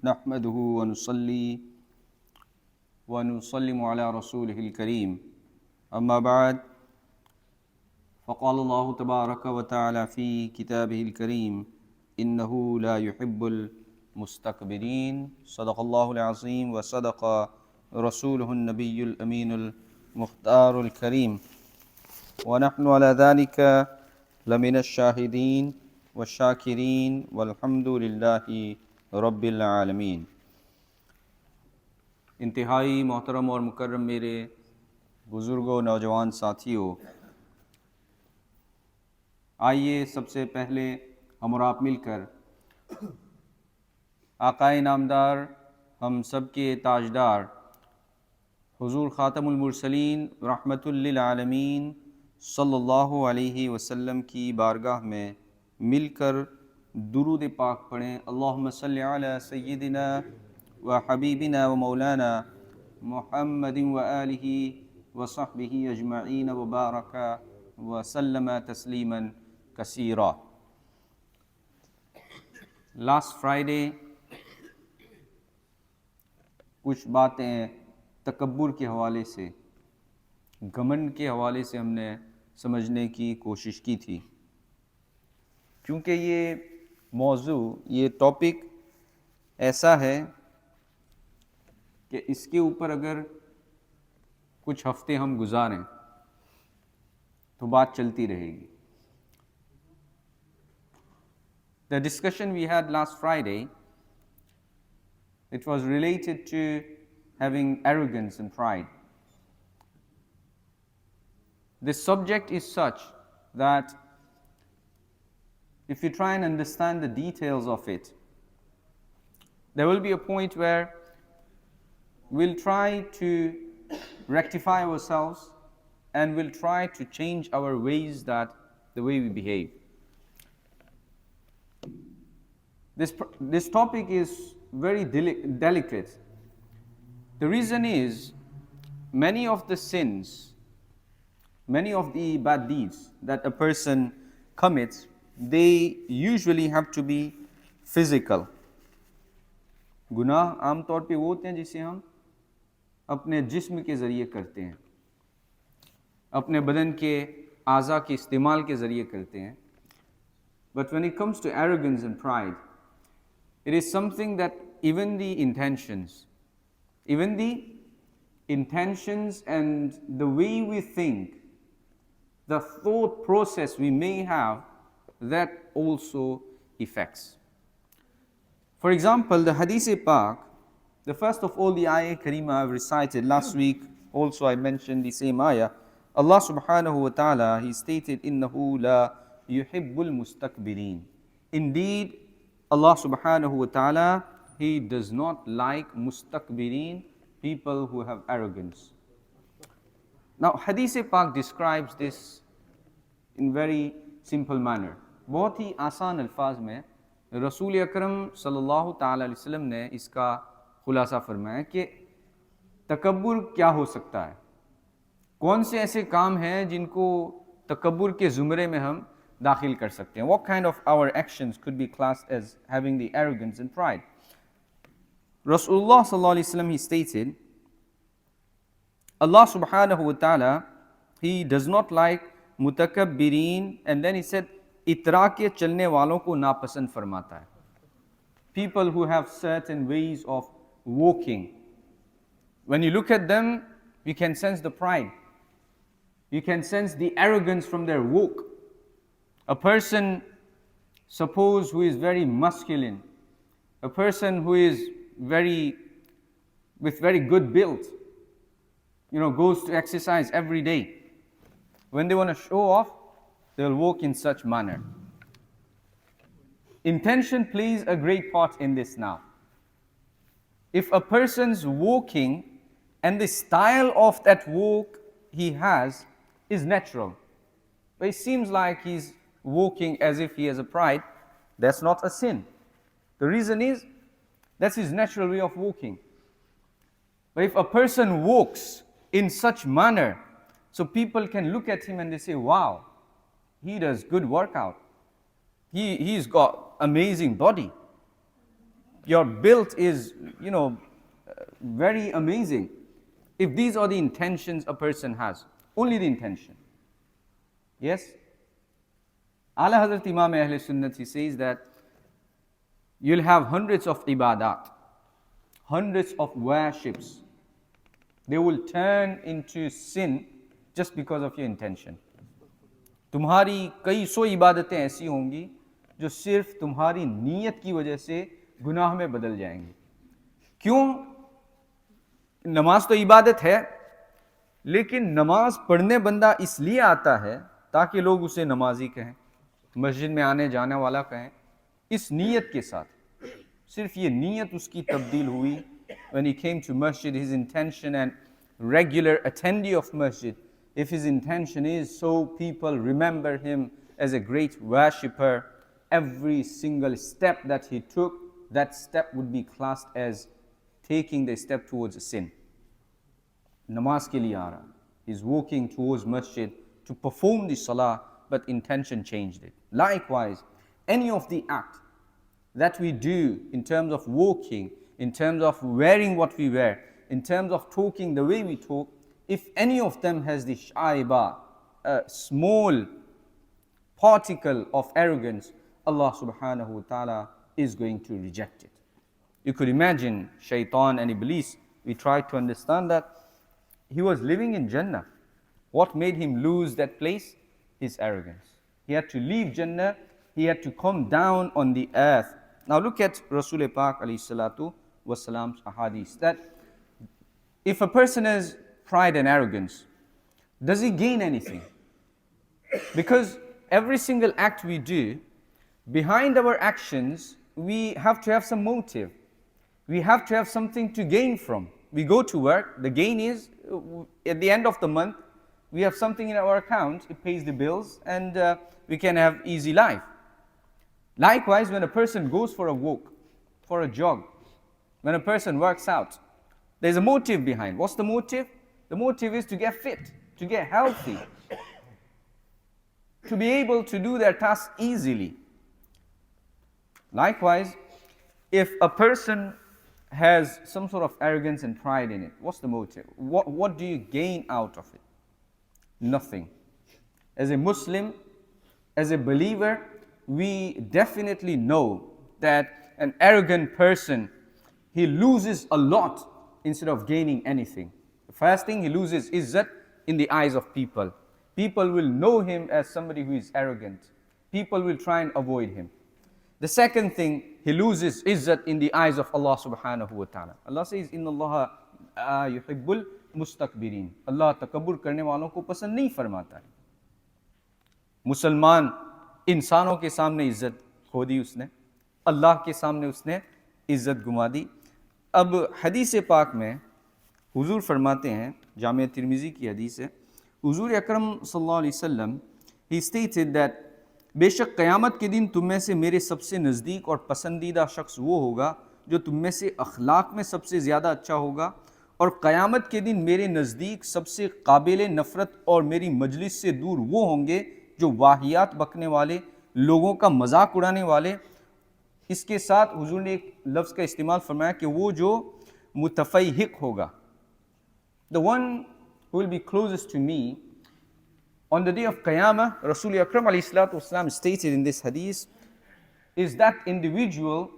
नहमदुहु व नुसल्ली व नुसल्लिमु अला रसूलिहिल करीम अम्मा बाद फ़क़ाल अल्लाहु तबारक व तआला फ़ी किताबिहिल करीम इन्नहु ला युहिब्बुल मुस्तकबिरीन सदक़ल्लाहुल अज़ीम व सदक़ रसूलुहुन नबियुल अमीनुल मुख्तारुल करीम व नहनु अला ज़ालिका लमिनश शाहिदीन व शाकिरीन वल्हम्दुलिल्लाहि रब्बिल आलमीन। इंतहाई मोहतरम और मुकर्रम मेरे बुज़ुर्गों नौजवान साथियों, आइए सबसे पहले हम और आप मिलकर आकाए नामदार हम सब के ताजदार हुज़ूर ख़ातमुल मुरसलीन रहमतुल लिल आलमीन सल्लल्लाहु अलैहि वसल्लम की बारगाह में मिलकर दुरूद पाक पढ़ें। अल्लाहुम्मा सल्लि अला सय्यिदिना व हबीबिना व मौलाना मुहम्मदिन व आलिहि व सहबिहि अजमईन व बारका व सल्लम तस्लीमन कसीरा। लास्ट फ्राइडे कुछ बातें तकब्बुर के हवाले से, घमंड के हवाले से हमने समझने की कोशिश की थी, क्योंकि ये मौजू, ये टॉपिक ऐसा है कि इसके ऊपर अगर कुछ हफ्ते हम गुजारें तो बात चलती रहेगी। The discussion we had last Friday, it was related to having arrogance and pride. This subject is such that if you try and understand the details of it, there will be a point where we'll try to rectify ourselves and we'll try to change our ways, that the way we behave. This topic is very delicate. The reason is, many of the sins, many of the bad deeds that a person commits, they usually have to be physical. गुनाह आम तौर पे वो होते हैं जिसे हम अपने जिस्म के ज़रिए करते हैं, अपने बदन के आज़ा के इस्तेमाल के ज़रिए करते हैं. But when it comes to arrogance and pride, it is something that even the intentions and the way we think, the thought process we may have, that also affects. For example, the Hadith Pak, the first of all the ayah Karima I've recited last week, also I mentioned the same ayah. Allah subhanahu wa ta'ala, He stated, إِنَّهُ لَا يُحِبُّ الْمُسْتَكْبِرِينَ. Indeed, Allah subhanahu wa ta'ala, He does not like mustakbirin, people who have arrogance. Now, Hadith Pak describes this in very simple manner. बहुत ही आसान अल्फाज में रसूल अकरम सल्लल्लाहु ताला अलैहि वसल्लम ने इसका खुलासा फरमाया कि तकब्बुर क्या हो सकता है, कौन से ऐसे काम हैं जिनको तकब्बुर के ज़ुमरे में हम दाखिल कर सकते हैं. What kind of our actions could be classed as having the arrogance and pride? Rasulullah sallallahu alaihi wasallam, he stated, Allah subhanahu wa ta'ala, He does not like mutakabbirin, and then He said, इतरा के चलने वालों को नापसंद फरमाता है. People who have certain ways of walking, when you look at them, you can sense the pride, you can sense the arrogance from their walk. A person, suppose, who is very masculine, a person who is with very good build, goes to exercise every day. When they want to show off, they'll walk in such manner. Intention plays a great part in this now. If a person's walking and the style of that walk he has is natural, but it seems like he's walking as if he has a pride, that's not a sin. The reason is, that's his natural way of walking. But if a person walks in such manner, so people can look at him and they say, wow, he does good workout. He's got amazing body. Your build is, very amazing. If these are the intentions a person has, only the intention. Yes? Ala Hazrat Imam Ahl Sunnat, he says that you'll have hundreds of ibadat, hundreds of worships. They will turn into sin just because of your intention. तुम्हारी कई सौ इबादतें ऐसी होंगी जो सिर्फ तुम्हारी नीयत की वजह से गुनाह में बदल जाएंगी. क्यों? नमाज तो इबादत है, लेकिन नमाज पढ़ने बंदा इसलिए आता है ताकि लोग उसे नमाजी कहें, मस्जिद में आने जाने वाला कहें, इस नीयत के साथ. सिर्फ ये नीयत उसकी तब्दील हुई. When he came to masjid, his intention, and regular attendee of masjid, if his intention is so people remember him as a great worshipper, every single step that he took, that step would be classed as taking the step towards a sin. Namaz ke liye aa raha. He's walking towards masjid to perform the salah, but intention changed it. Likewise, any of the act that we do in terms of walking, in terms of wearing what we wear, in terms of talking the way we talk, if any of them has the shaiba, a small particle of arrogance, Allah subhanahu wa ta'ala is going to reject it. You could imagine Shaitan and Iblis, we try to understand that he was living in Jannah. What made him lose that place? His arrogance. He had to leave Jannah, he had to come down on the earth. Now look at Rasul Pak alayhi salatu wasalam's ahadith, that if a person has pride and arrogance, does he gain anything? Because every single act we do, behind our actions, we have to have some motive. We have to have something to gain from. We go to work, the gain is, at the end of the month, we have something in our account, it pays the bills, and we can have easy life. Likewise, when a person goes for a walk, for a jog, when a person works out, there's a motive behind. What's the motive? The motive is to get fit, to get healthy, to be able to do their task easily. Likewise, if a person has some sort of arrogance and pride in it, what's the motive? What do you gain out of it? Nothing. As a Muslim, as a believer, we definitely know that an arrogant person, he loses a lot instead of gaining anything. The first thing, he loses izzat in the eyes of people. People will know him as somebody who is arrogant. People will try and avoid him. The second thing, he loses izzat in the eyes of Allah subhanahu wa ta'ala. Allah says, Inna Allah yuhibbul mustakbirin. Allah takabbur karne walon ko pasand nahi farmata hai. Musalman इंसानों के सामने इज्जत खो दी उसने, अल्लाह के सामने उसने इज्जत गुमा दी. अब हदीस पाक में हुजूर फरमाते हैं, जामिया तिरमिज़ी की हदीस है, हुजूर अकरम सल्लल्लाहु अलैहि वसल्लम, ही स्टेटेड दैट बेशक क़यामत के दिन तुम में से मेरे सबसे नज़दीक और पसंदीदा शख्स वो होगा जो तुम में से अखलाक में सबसे ज़्यादा अच्छा होगा, और क़यामत के दिन मेरे नज़दीक सबसे काबिल नफ़रत और मेरी मजलिस से दूर वो होंगे जो वाहियात बकने वाले, लोगों का मजाक उड़ाने वाले. इसके साथ हुजूर ने एक लफ्ज़ का इस्तेमाल फरमाया कि वो जो मुतफ़य्हिक होगा, the one who will be closest to me on the day of Qiyamah, Rasul Akram alayhi salatu wasalam stated in this hadith, is that individual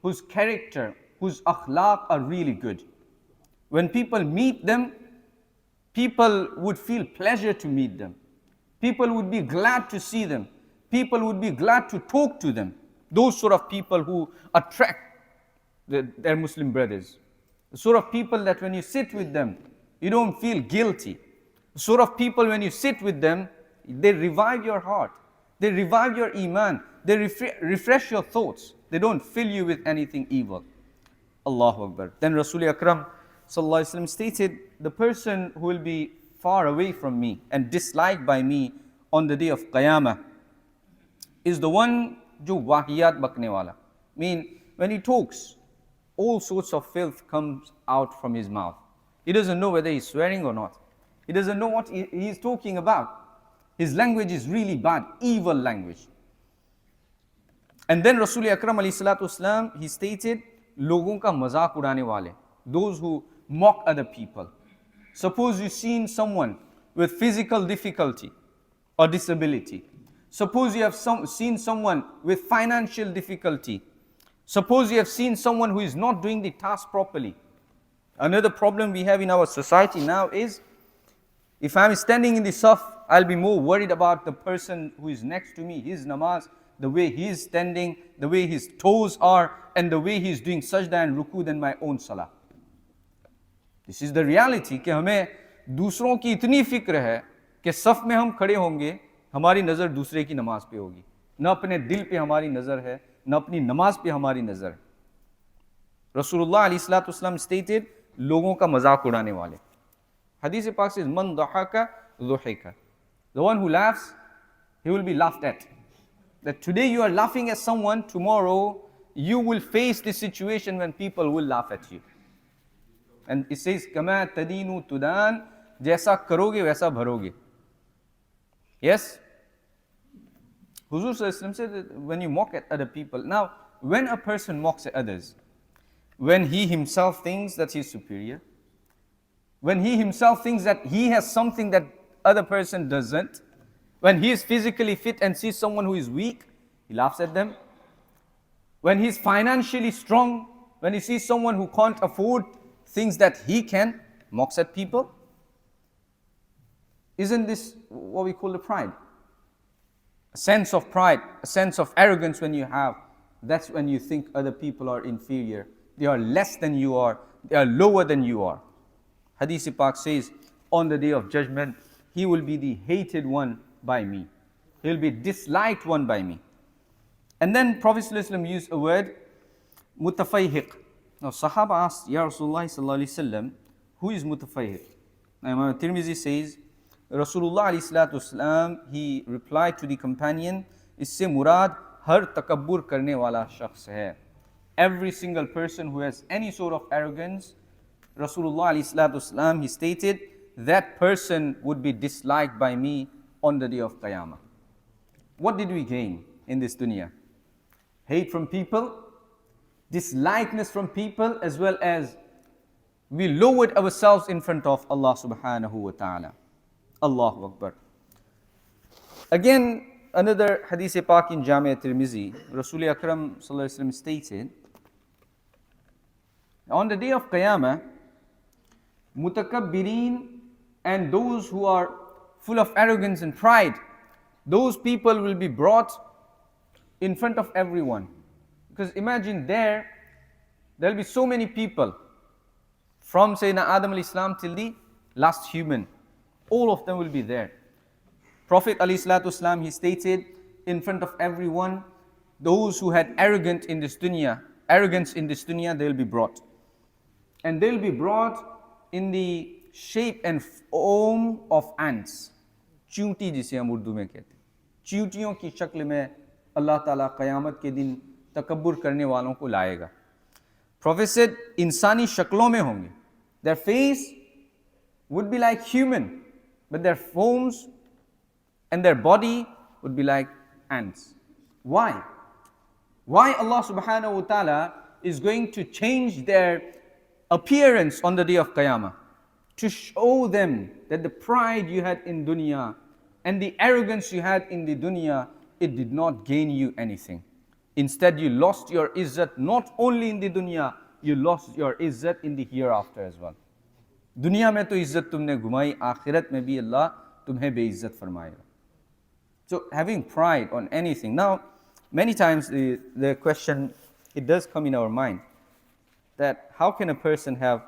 whose character, whose akhlaq are really good. When people meet them, people would feel pleasure to meet them. People would be glad to see them. People would be glad to talk to them. Those sort of people who attract their Muslim brothers. The sort of people that when you sit with them, you don't feel guilty. The sort of people when you sit with them, they revive your heart. They revive your iman. They refresh your thoughts. They don't fill you with anything evil. Allahu Akbar. Then Rasul Akram sallallahu alaihi wasallam stated, the person who will be far away from me and disliked by me on the day of Qiyamah is the one jo wahiyat bakne wala. Mean, when he talks, all sorts of filth comes out from his mouth. He doesn't know whether he's swearing or not. He doesn't know what he's talking about. His language is really bad, evil language. And then Rasul Akram alayhi salatu wasalam, he stated, लोगों का मजाक उड़ाने वाले, those who mock other people. Suppose you've seen someone with physical difficulty or disability. Suppose you have seen someone with financial difficulty. Suppose you have seen someone who is not doing the task properly. Another problem we have in our society now is, if I'm standing in the saf, I'll be more worried about the person who is next to me, his namaz, the way he is standing, the way his toes are, and the way he is doing sajda and ruku than my own salah. This is the reality कि हमें दूसरों की इतनी फिक्र है कि सफ में हम खड़े होंगे, हमारी नज़र दूसरे की नमाज पे होगी, न अपने दिल पे हमारी नज़र है, न अपनी नमाज पे हमारी नज़र है. रसूलुल्लाह अलैहिस्सलातु वस्सलाम stated, लोगों का मजाक उड़ाने वाले. Hadith Pak says, Man dhahaka dhuhika. The one who laughs, he will be laughed at. That today you are laughing at someone, tomorrow you will face this situation when people will laugh at you. And it says, Kama tadinu tudan, jaisa karoge waisa bharoge. Yes? Huzur Sallallahu Alaihi Wasallam said that when you mock at other people. Now, when a person mocks at others, when he himself thinks that he is superior, when he himself thinks that he has something that other person doesn't, when he is physically fit and sees someone who is weak, he laughs at them. When he is financially strong, when he sees someone who can't afford things that he can, mocks at people. Isn't this what we call the pride? A sense of pride, a sense of arrogance when you have. That's when you think other people are inferior. They are less than you are. They are lower than you are. Hadith Pak says, on the day of judgment, he will be the hated one by me. He will be disliked one by me. And then Prophet ﷺ used a word, mutafayhiq. Now Sahaba asked, Ya Rasulullah sallallahu alaihi wasallam, who is mutafayhiq? Now Imam Tirmizi says, Rasulullah alayhi wasallam, he replied to the companion, isse murad har takabbur karne wala shakhs hai. Every single person who has any sort of arrogance, Rasulullah alayhi wasallam, he stated, that person would be disliked by me on the day of Qiyamah. What did we gain in this dunya? Hate from people, dislikeness from people, as well as we lowered ourselves in front of Allah subhanahu wa ta'ala. Allahu Akbar. Again, another hadith pak in Jami' Tirmizi, Rasul Akram sallallahu alaihi wasallam stated, on the day of Qiyamah, mutakabbirin, and those who are full of arrogance and pride, those people will be brought in front of everyone. Because imagine there'll be so many people, from Sayyidina Adam al-Islam till the last human. All of them will be there. Prophet ﷺ, he stated, in front of everyone, those who had arrogance in this dunya, they'll be brought. And they'll be brought in the shape and form of ants. चींटी जिसे हम उर्दू में कहते हैं. चींटियों की शक्ल में अल्लाह ताला क़यामत के दिन तकब्बुर करने वालों को लाएगा. Prophet said, इंसानी शक्लों में होंगे. Their face would be like human, but their forms and their body would be like ants. Why? Why Allah subhanahu wa ta'ala is going to change their appearance on the day of Qiyamah? To show them that the pride you had in dunya and the arrogance you had in the dunya, it did not gain you anything. Instead, you lost your izzat not only in the dunya, you lost your izzat in the hereafter as well. दुनिया में तो इज्जत तुमने घुमाई, आखिरत में भी अल्लाह तुम्हें बेइज्जत फरमाएगा. So having pride on anything. Now, many times the question, it does come in our mind, that how can a person have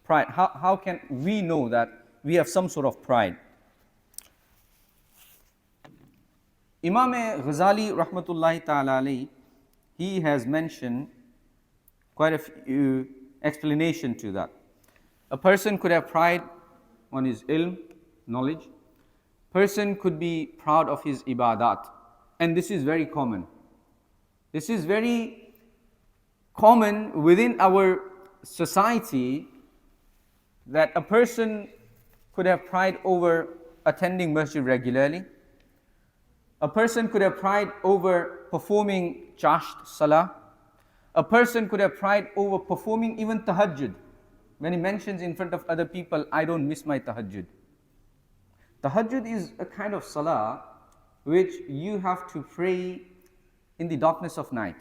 pride? How can we know that we have some sort of pride? Imam Ghazali rahmatullahi ta'ala alayhi, he has mentioned quite a few explanation to that. A person could have pride on his ilm, knowledge. Person could be proud of his ibadat. And this is very common. This is very common within our society, that a person could have pride over attending masjid regularly. A person could have pride over performing chasht salah. A person could have pride over performing even tahajjud. When he mentions in front of other people, I don't miss my tahajjud. Tahajjud is a kind of salah which you have to pray in the darkness of night.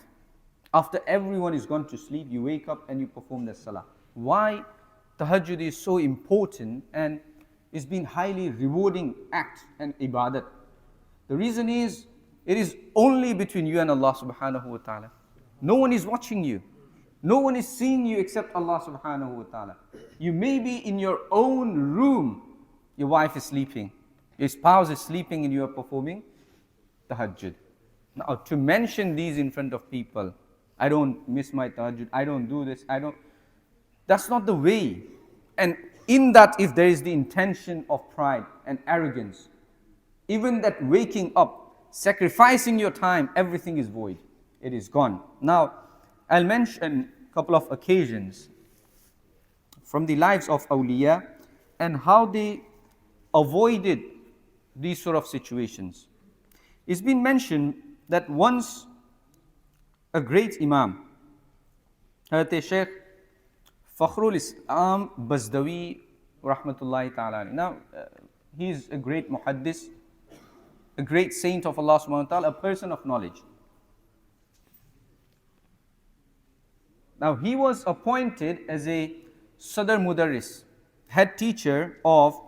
After everyone is gone to sleep, you wake up and you perform the salah. Why tahajjud is so important and is being highly rewarding act and ibadat? The reason is, it is only between you and Allah subhanahu wa ta'ala. No one is watching you. No one is seeing you except Allah subhanahu wa ta'ala. You may be in your own room. Your wife is sleeping. Your spouse is sleeping and you are performing tahajjud. Now to mention these in front of people, I don't miss my tahajjud, I don't do this, that's not the way. And in that, if there is the intention of pride and arrogance, even that waking up, sacrificing your time, everything is void. It is gone. Now, I'll mention a couple of occasions from the lives of awliya and how they avoided these sort of situations. It's been mentioned that once a great Imam, Hazrat Shaykh Fakhrul Islam Bazdawi Rahmatullahi Ta'ala. Now, he's a great muhaddis, a great saint of Allah subhanahu wa ta'ala, a person of knowledge. Now, he was appointed as a Sadr Mudarris, head teacher of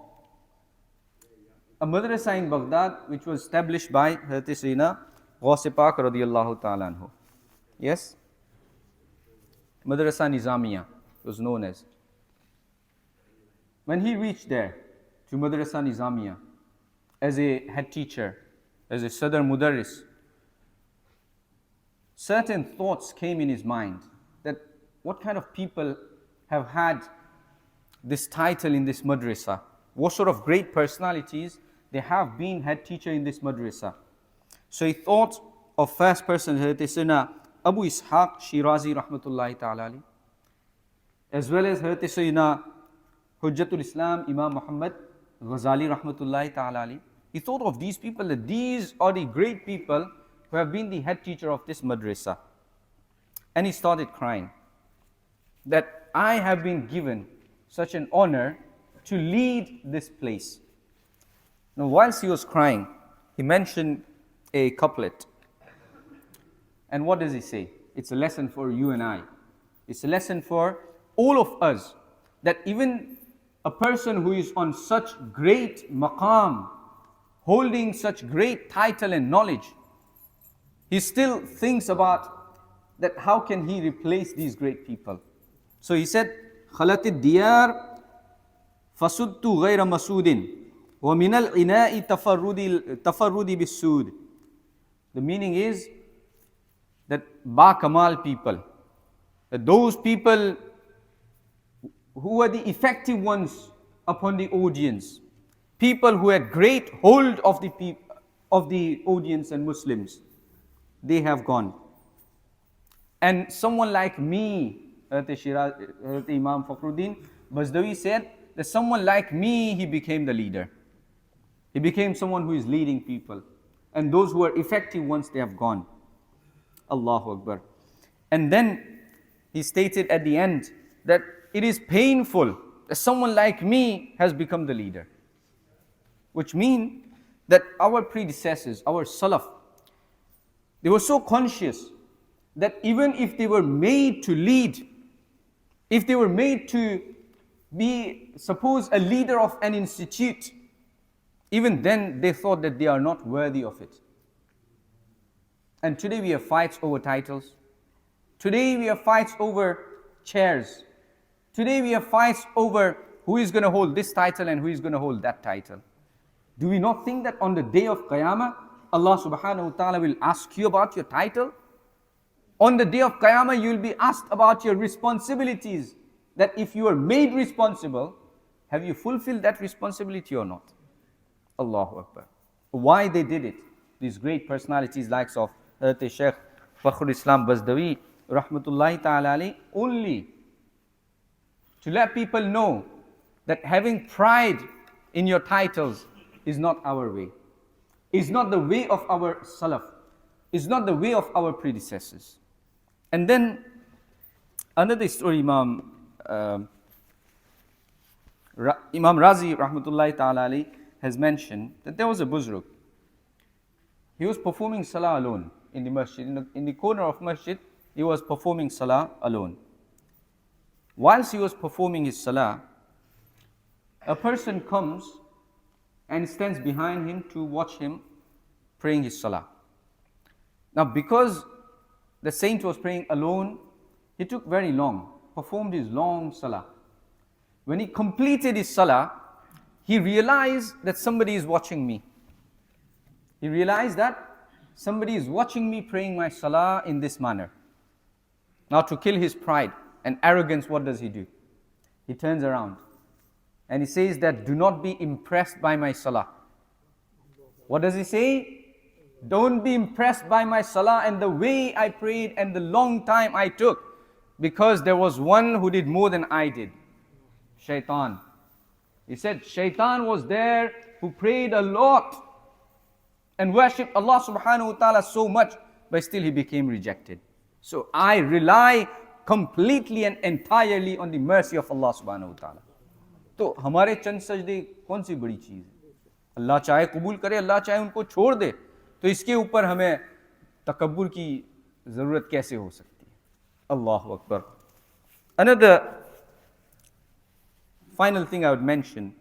a madrasa in Baghdad, which was established by Hazrat Sayyidina Ghaus Pak radiyallahu ta'ala anhu. Yes? Madrasa Nizamiya was known as. When he reached there to Madrasa Nizamiya as a head teacher, as a Sadr Mudarris, certain thoughts came in his mind that what kind of people have had this title in this madrasa? What sort of great personalities they have been head teacher in this madrasa? So he thought of first person, Hazrat Abu Ishaq Shirazi Rahmatullahi Ta'ala Ali, as well as Hazrat Sayyidina Hujjatul Islam Imam Muhammad Ghazali Rahmatullahi Ta'ala Ali. He thought of these people, that these are the great people who have been the head teacher of this madrasa. And he started crying that I have been given such an honor to lead this place. Now, whilst he was crying, he mentioned a couplet. And what does he say? It's a lesson for you and I. It's a lesson for all of us, that even a person who is on such great maqam, holding such great title and knowledge, he still thinks about that how can he replace these great people. So he said, خَلَتِ الدِّيَارِ فَسُدْتُ غَيْرَ مَسُودٍ وَمِنَ الْإِنَاءِ تَفَرُّدِ بِالسُّودِ. The meaning is that Ba-Kamal people, that those people who were the effective ones upon the audience, people who had great hold of the audience and Muslims, they have gone. And someone like me, Imam Fakhruddin Bazdawi said that someone like me, he became the leader. He became someone who is leading people. And those who are effective ones, they have gone. Allahu Akbar. And then he stated at the end that it is painful that someone like me has become the leader. Which means that our predecessors, our Salaf, they were so conscious that even if they were made to lead, if they were made to be, suppose, a leader of an institute, even then they thought that they are not worthy of it. And today we have fights over titles. Today we have fights over chairs. Today we have fights over who is going to hold this title and who is going to hold that title. Do we not think that on the day of Qiyamah, Allah subhanahu wa ta'ala will ask you about your title? On the day of Qiyamah, you will be asked about your responsibilities. That if you are made responsible, have you fulfilled that responsibility or not? Allahu Akbar. Why they did it? These great personalities likes of Hazrat Shaykh Fakhrul Islam Bazdawi Rahmatullahi Ta'ala alayhi, only to let people know that having pride in your titles is not our way. Is not the way of our Salaf. Is not the way of our predecessors. And then Another story, Imam Razi rahmatullahi ta'ala alayhi has mentioned that there was a buzruk. He was performing salah alone in the masjid. In the corner of masjid, he was performing salah alone. Whilst he was performing his salah, a person comes and stands behind him to watch him praying his salah. Now, because the saint was praying alone, he took very long, performed his long salah. When he completed his salah, he realized that somebody is watching me. He realized that somebody is watching me praying my salah in this manner. Now, to kill his pride and arrogance, what does he do? He turns around and he says that, do not be impressed by my salah. What does he say? Don't be impressed by my salah and the way I prayed and the long time I took, because there was one who did more than I did. Shaitan. He said, Shaitan was there who prayed a lot and worshipped Allah subhanahu wa ta'ala so much, but still he became rejected. So I rely completely and entirely on the mercy of Allah subhanahu wa ta'ala. तो हमारे चंद सजदे कौन सी बड़ी चीज़ है? अल्लाह चाहे कबूल करे, अल्लाह चाहे उनको छोड़ दे, तो इसके ऊपर हमें तकब्बुर की ज़रूरत कैसे हो सकती है? अल्लाहु Akbar. Another final thing I would mention,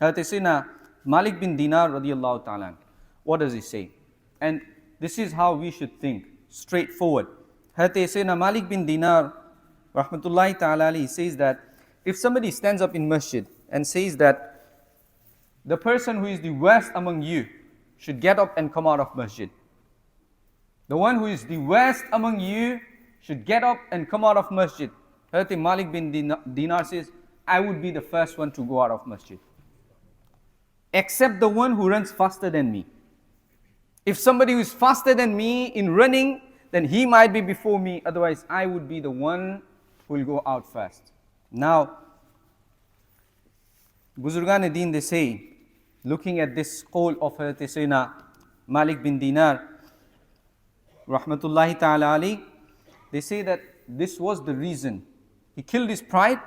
Sayyidina Malik bin Dinar radiyallahu ta'ala, what does he say? And this is how we should think, straightforward. Sayyidina Malik bin Dinar rahmatullahi ta'ala, he says that if somebody stands up in masjid and says that the person who is the worst among you should get up and come out of masjid. The one who is the worst among you should get up and come out of masjid. Hazrat Malik bin Dinar says, I would be the first one to go out of masjid, except the one who runs faster than me. If somebody who is faster than me in running, then he might be before me, otherwise I would be the one who will go out first. Now, Buzurgan-e-Deen, they say, looking at this qawl of Hazrat Sayyidina Malik bin Dinar, rahmatullahi ta'ala alayhi, they say that this was the reason. He killed his pride,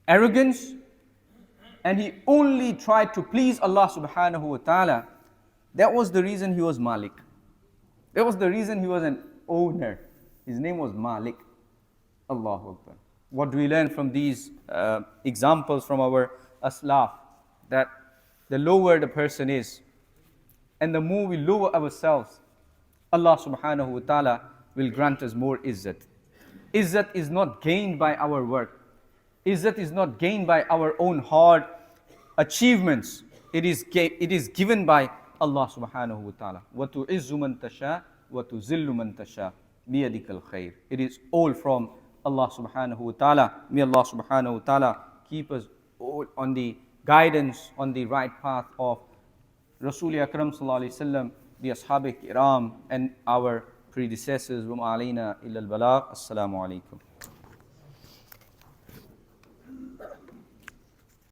arrogance, and he only tried to please Allah subhanahu wa ta'ala. That was the reason he was Malik. That was the reason he was an owner. His name was Malik. Allahu Akbar. What do we learn from these examples from our aslaf? That the lower the person is, and the more we lower ourselves, Allah subhanahu wa ta'ala will grant us more izzat. Izzat is not gained by our work. Izzat is not gained by our own hard achievements. It is given by Allah subhanahu wa ta'ala. وَتُعِزُّ مَن تَشَاءُ وَتُذِلُّ مَن تَشَاءُ بِيَدِكَ الْخَيْرُ. It is all from Allah subhanahu wa ta'ala. May Allah subhanahu wa ta'ala keep us all on the guidance, on the right path of Rasul Akram sallallahu alayhi wa sallam, the Ashab-e-Kiram, and our predecessors. وَمَا عَلَيْنَا إِلَّا الْبَلَاغُ. Assalamu alaikum.